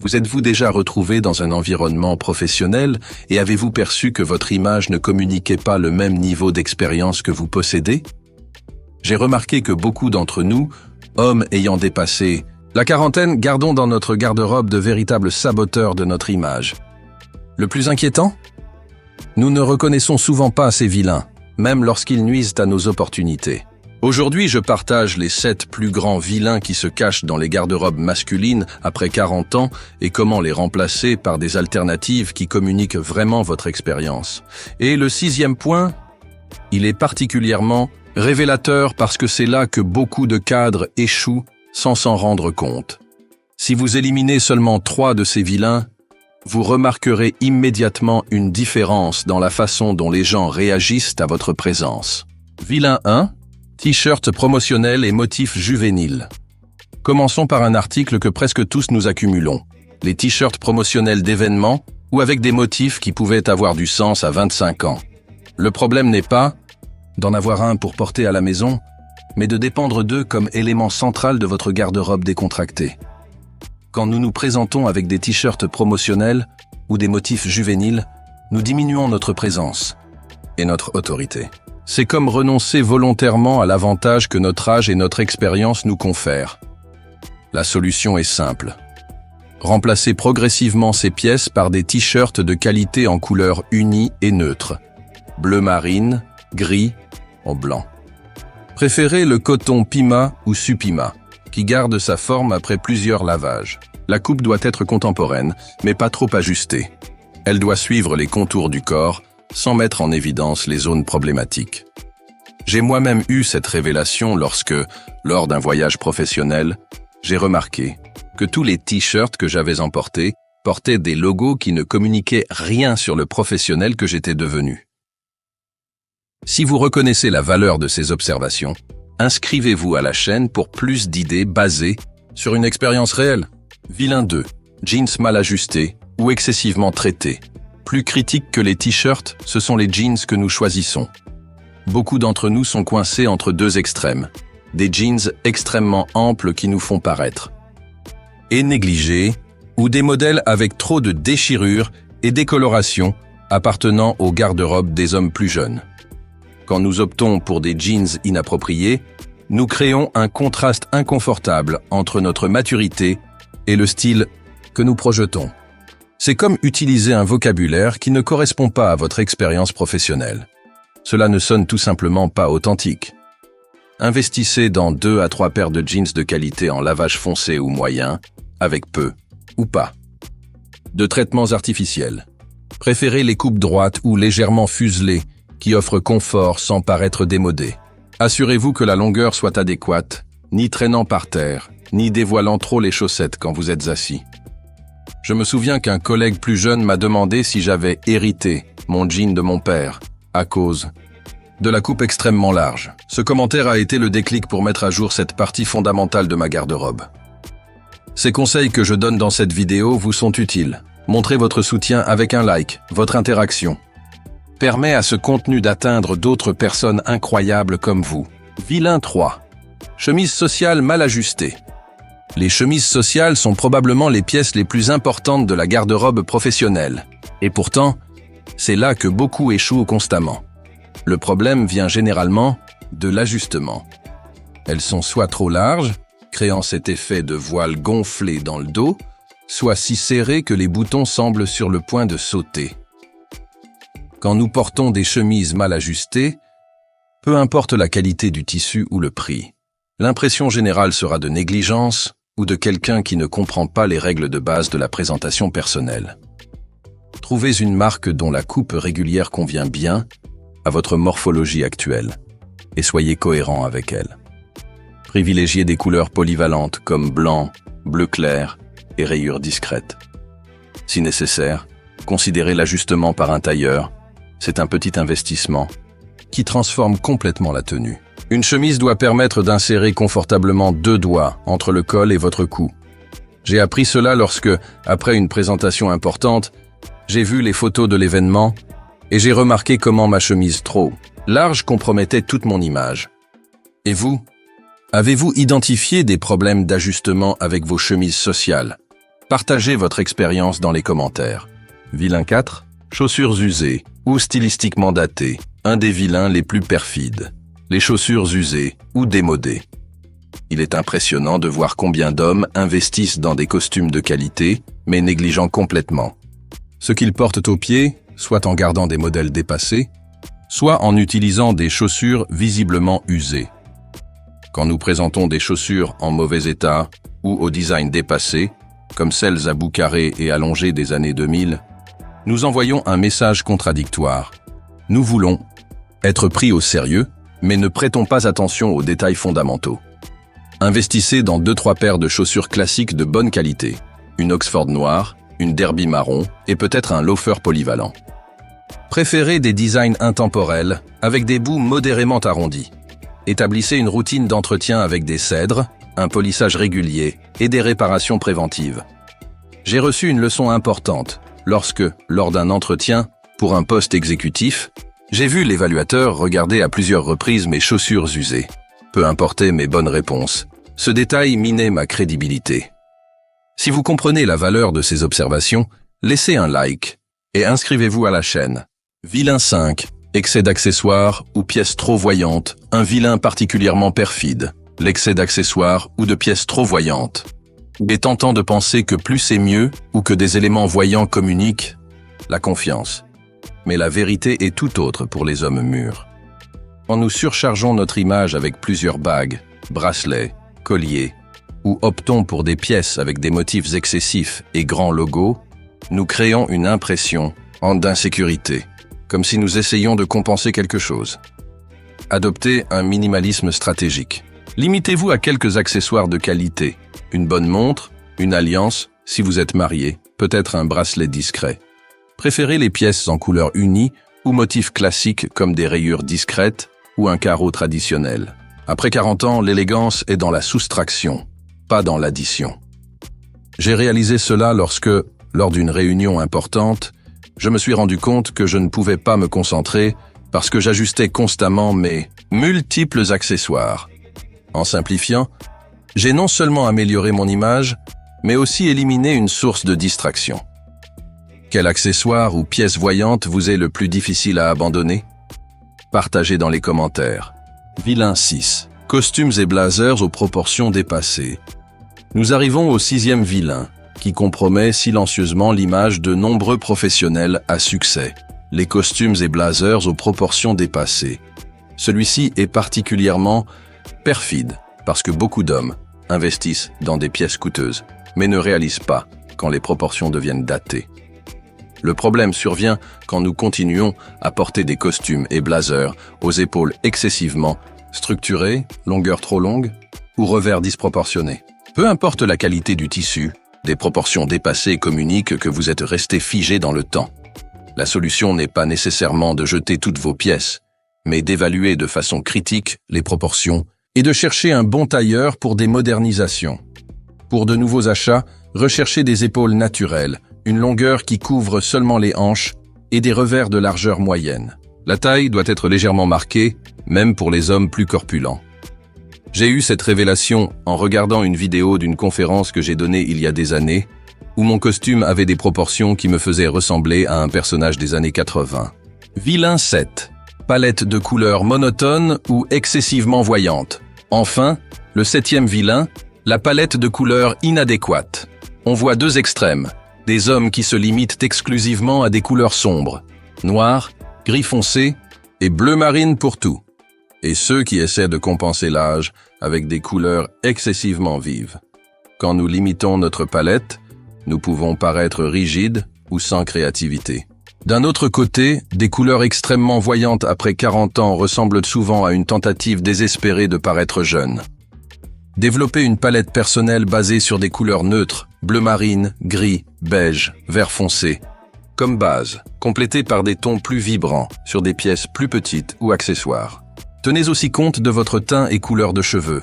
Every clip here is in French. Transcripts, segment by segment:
Vous êtes-vous déjà retrouvé dans un environnement professionnel et avez-vous perçu que votre image ne communiquait pas le même niveau d'expérience que vous possédez? J'ai remarqué que beaucoup d'entre nous, hommes ayant dépassé la quarantaine, gardons dans notre garde-robe de véritables saboteurs de notre image. Le plus inquiétant? Nous ne reconnaissons souvent pas ces vilains, même lorsqu'ils nuisent à nos opportunités. Aujourd'hui, je partage les 7 plus grands vilains qui se cachent dans les garde-robes masculines après 40 ans et comment les remplacer par des alternatives qui communiquent vraiment votre expérience. Et le 6e point, il est particulièrement révélateur parce que c'est là que beaucoup de cadres échouent sans s'en rendre compte. Si vous éliminez seulement 3 de ces vilains, vous remarquerez immédiatement une différence dans la façon dont les gens réagissent à votre présence. Vilain 1. T-shirt promotionnel et motifs juvéniles. Commençons par un article que presque tous nous accumulons. Les t-shirts promotionnels d'événements ou avec des motifs qui pouvaient avoir du sens à 25 ans. Le problème n'est pas d'en avoir un pour porter à la maison, mais de dépendre d'eux comme élément central de votre garde-robe décontractée. Quand nous nous présentons avec des t-shirts promotionnels ou des motifs juvéniles, nous diminuons notre présence et notre autorité. C'est comme renoncer volontairement à l'avantage que notre âge et notre expérience nous confèrent. La solution est simple. Remplacez progressivement ces pièces par des t-shirts de qualité en couleurs unies et neutres. Bleu marine, gris, en blanc. Préférez le coton Pima ou Supima, qui garde sa forme après plusieurs lavages. La coupe doit être contemporaine, mais pas trop ajustée. Elle doit suivre les contours du corps, sans mettre en évidence les zones problématiques. J'ai moi-même eu cette révélation lorsque, lors d'un voyage professionnel, j'ai remarqué que tous les t-shirts que j'avais emportés portaient des logos qui ne communiquaient rien sur le professionnel que j'étais devenu. Si vous reconnaissez la valeur de ces observations, inscrivez-vous à la chaîne pour plus d'idées basées sur une expérience réelle. Vilain 2. Jeans mal ajustés ou excessivement traités. Plus critiques que les t-shirts, ce sont les jeans que nous choisissons. Beaucoup d'entre nous sont coincés entre 2 extrêmes. Des jeans extrêmement amples qui nous font paraître et négligés, ou des modèles avec trop de déchirures et décoloration appartenant au garde-robe des hommes plus jeunes. Quand nous optons pour des jeans inappropriés, nous créons un contraste inconfortable entre notre maturité et le style que nous projetons. C'est comme utiliser un vocabulaire qui ne correspond pas à votre expérience professionnelle. Cela ne sonne tout simplement pas authentique. Investissez dans 2 à 3 paires de jeans de qualité en lavage foncé ou moyen, avec peu ou pas de traitements artificiels. Préférez les coupes droites ou légèrement fuselées qui offrent confort sans paraître démodées. Assurez-vous que la longueur soit adéquate, ni traînant par terre, ni dévoilant trop les chaussettes quand vous êtes assis. Je me souviens qu'un collègue plus jeune m'a demandé si j'avais hérité mon jean de mon père, à cause de la coupe extrêmement large. Ce commentaire a été le déclic pour mettre à jour cette partie fondamentale de ma garde-robe. Ces conseils que je donne dans cette vidéo vous sont utiles. Montrez votre soutien avec un like, votre interaction permet à ce contenu d'atteindre d'autres personnes incroyables comme vous. Vilain 3. Chemise sociale mal ajustée. Les chemises sociales sont probablement les pièces les plus importantes de la garde-robe professionnelle. Et pourtant, c'est là que beaucoup échouent constamment. Le problème vient généralement de l'ajustement. Elles sont soit trop larges, créant cet effet de voile gonflé dans le dos, soit si serrées que les boutons semblent sur le point de sauter. Quand nous portons des chemises mal ajustées, peu importe la qualité du tissu ou le prix, l'impression générale sera de négligence ou de quelqu'un qui ne comprend pas les règles de base de la présentation personnelle. Trouvez une marque dont la coupe régulière convient bien à votre morphologie actuelle et soyez cohérent avec elle. Privilégiez des couleurs polyvalentes comme blanc, bleu clair et rayures discrètes. Si nécessaire, considérez l'ajustement par un tailleur. C'est un petit investissement qui transforme complètement la tenue. Une chemise doit permettre d'insérer confortablement 2 doigts entre le col et votre cou. J'ai appris cela lorsque, après une présentation importante, j'ai vu les photos de l'événement et j'ai remarqué comment ma chemise trop large compromettait toute mon image. Et vous? Avez-vous identifié des problèmes d'ajustement avec vos chemises sociales? Partagez votre expérience dans les commentaires. Vilain 4, chaussures usées ou stylistiquement datées, un des vilains les plus perfides. Les chaussures usées ou démodées. Il est impressionnant de voir combien d'hommes investissent dans des costumes de qualité, mais négligeant complètement ce qu'ils portent aux pieds, soit en gardant des modèles dépassés, soit en utilisant des chaussures visiblement usées. Quand nous présentons des chaussures en mauvais état ou au design dépassé, comme celles à bout carré et allongées des années 2000, nous envoyons un message contradictoire. Nous voulons être pris au sérieux, mais ne prêtons pas attention aux détails fondamentaux. Investissez dans 2-3 paires de chaussures classiques de bonne qualité, une Oxford noire, une Derby marron et peut-être un loafer polyvalent. Préférez des designs intemporels avec des bouts modérément arrondis. Établissez une routine d'entretien avec des cèdres, un polissage régulier et des réparations préventives. J'ai reçu une leçon importante lorsque, lors d'un entretien pour un poste exécutif, j'ai vu l'évaluateur regarder à plusieurs reprises mes chaussures usées. Peu importaient mes bonnes réponses. Ce détail minait ma crédibilité. Si vous comprenez la valeur de ces observations, laissez un like et inscrivez-vous à la chaîne. Vilain 5, excès d'accessoires ou pièces trop voyantes, un vilain particulièrement perfide, l'excès d'accessoires ou de pièces trop voyantes. Il est tentant de penser que plus c'est mieux ou que des éléments voyants communiquent la confiance. Mais la vérité est tout autre pour les hommes mûrs. Quand nous surchargeons notre image avec plusieurs bagues, bracelets, colliers, ou optons pour des pièces avec des motifs excessifs et grands logos, nous créons une impression d'insécurité, comme si nous essayions de compenser quelque chose. Adoptez un minimalisme stratégique. Limitez-vous à quelques accessoires de qualité, une bonne montre, une alliance, si vous êtes marié, peut-être un bracelet discret. Préférez les pièces en couleur unie ou motifs classiques comme des rayures discrètes ou un carreau traditionnel. Après 40 ans, l'élégance est dans la soustraction, pas dans l'addition. J'ai réalisé cela lorsque, lors d'une réunion importante, je me suis rendu compte que je ne pouvais pas me concentrer parce que j'ajustais constamment mes multiples accessoires. En simplifiant, j'ai non seulement amélioré mon image, mais aussi éliminé une source de distraction. Quel accessoire ou pièce voyante vous est le plus difficile à abandonner? Partagez dans les commentaires. Vilain 6. Costumes et blazers aux proportions dépassées. Nous arrivons au 6e vilain, qui compromet silencieusement l'image de nombreux professionnels à succès. Les costumes et blazers aux proportions dépassées. Celui-ci est particulièrement perfide, parce que beaucoup d'hommes investissent dans des pièces coûteuses, mais ne réalisent pas quand les proportions deviennent datées. Le problème survient quand nous continuons à porter des costumes et blazers aux épaules excessivement structurées, longueur trop longue ou revers disproportionnés. Peu importe la qualité du tissu, des proportions dépassées communiquent que vous êtes resté figé dans le temps. La solution n'est pas nécessairement de jeter toutes vos pièces, mais d'évaluer de façon critique les proportions et de chercher un bon tailleur pour des modernisations. Pour de nouveaux achats, recherchez des épaules naturelles, une longueur qui couvre seulement les hanches et des revers de largeur moyenne. La taille doit être légèrement marquée, même pour les hommes plus corpulents. J'ai eu cette révélation en regardant une vidéo d'une conférence que j'ai donnée il y a des années, où mon costume avait des proportions qui me faisaient ressembler à un personnage des années 80. Vilain 7. Palette de couleurs monotone ou excessivement voyante. Enfin, le 7e vilain, la palette de couleurs inadéquate. On voit deux extrêmes, des hommes qui se limitent exclusivement à des couleurs sombres, noir, gris foncé et bleu marine pour tout, et ceux qui essaient de compenser l'âge avec des couleurs excessivement vives. Quand nous limitons notre palette, nous pouvons paraître rigides ou sans créativité. D'un autre côté, des couleurs extrêmement voyantes après 40 ans ressemblent souvent à une tentative désespérée de paraître jeune. Développer une palette personnelle basée sur des couleurs neutres, bleu marine, gris, beige, vert foncé, comme base, complétée par des tons plus vibrants sur des pièces plus petites ou accessoires. Tenez aussi compte de votre teint et couleur de cheveux.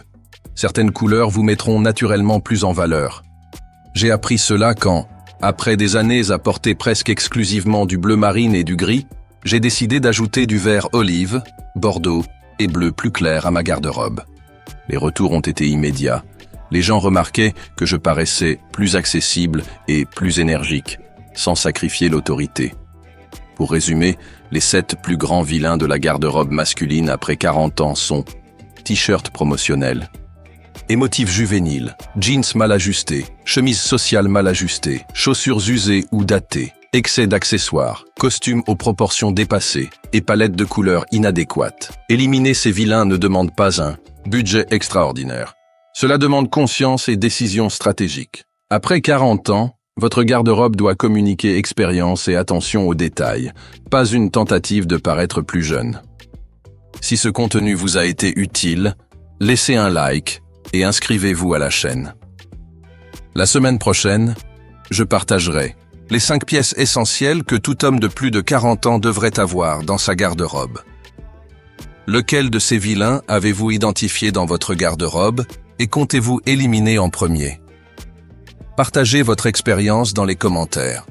Certaines couleurs vous mettront naturellement plus en valeur. J'ai appris cela quand, après des années à porter presque exclusivement du bleu marine et du gris, j'ai décidé d'ajouter du vert olive, bordeaux et bleu plus clair à ma garde-robe. Les retours ont été immédiats. Les gens remarquaient que je paraissais plus accessible et plus énergique, sans sacrifier l'autorité. Pour résumer, les 7 plus grands vilains de la garde-robe masculine après 40 ans sont t-shirt promotionnel, émotif juvénile, jeans mal ajustés, chemise sociale mal ajustée, chaussures usées ou datées, excès d'accessoires, costumes aux proportions dépassées et palette de couleurs inadéquates. Éliminer ces vilains ne demande pas un budget extraordinaire. Cela demande conscience et décision stratégique. Après 40 ans, votre garde-robe doit communiquer expérience et attention aux détails, pas une tentative de paraître plus jeune. Si ce contenu vous a été utile, laissez un like et inscrivez-vous à la chaîne. La semaine prochaine, je partagerai les 5 pièces essentielles que tout homme de plus de 40 ans devrait avoir dans sa garde-robe. Lequel de ces vilains avez-vous identifié dans votre garde-robe et comptez-vous éliminer en premier? Partagez votre expérience dans les commentaires.